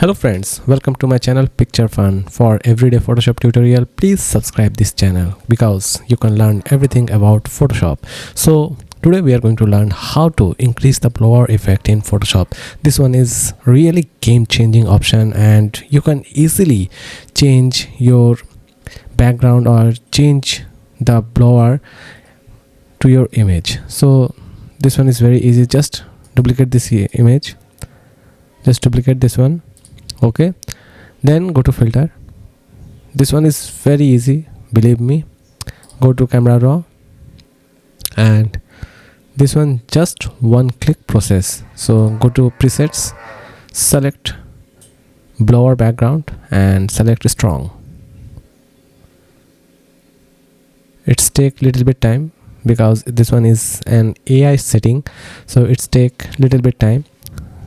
Hello friends, welcome to my channel Picture Fun. For everyday Photoshop tutorial, please subscribe this channel because you can learn everything about Photoshop. So today we are going to learn how to increase the blur effect in Photoshop. This one is really game-changing option and you can easily change your background or change the blur to your image. So this one is very easy. Just duplicate this image, just duplicate this one. Okay, then go to filter. This one is very easy, believe me. Go to camera raw, and this one just one click process. So go to presets, select blur background and select strong. It's take little bit time because this one is an AI setting, so it's take little bit time,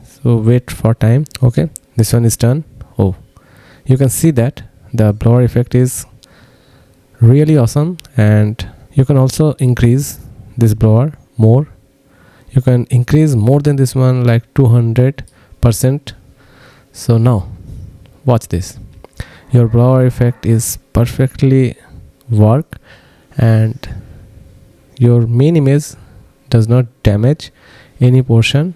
so wait for time. Okay, this one is done. Oh, you can see that the blur effect is really awesome, and you can also increase this blur more. You can increase more than this one, like 200%. So now watch this. Your blur effect is perfectly work and your main image does not damage any portion.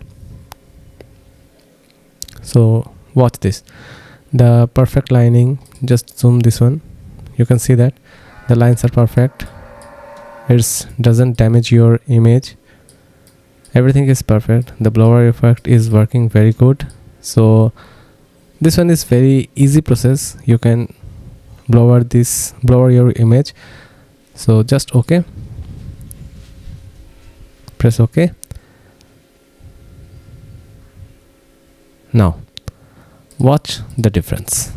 So watch this, the perfect lining. Just zoom this one, you can see that the lines are perfect. It doesn't damage your image, everything is perfect. The blur effect is working very good. So this one is very easy process. You can blur your image. So just okay, press OK. Now watch the difference.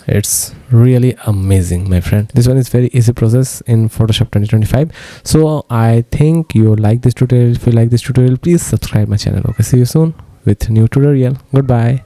It's really amazing, my friend. This one is very easy process in Photoshop 2025. So I think you like this tutorial. If you like this tutorial, please subscribe my channel. Okay, see you soon with new tutorial. Goodbye.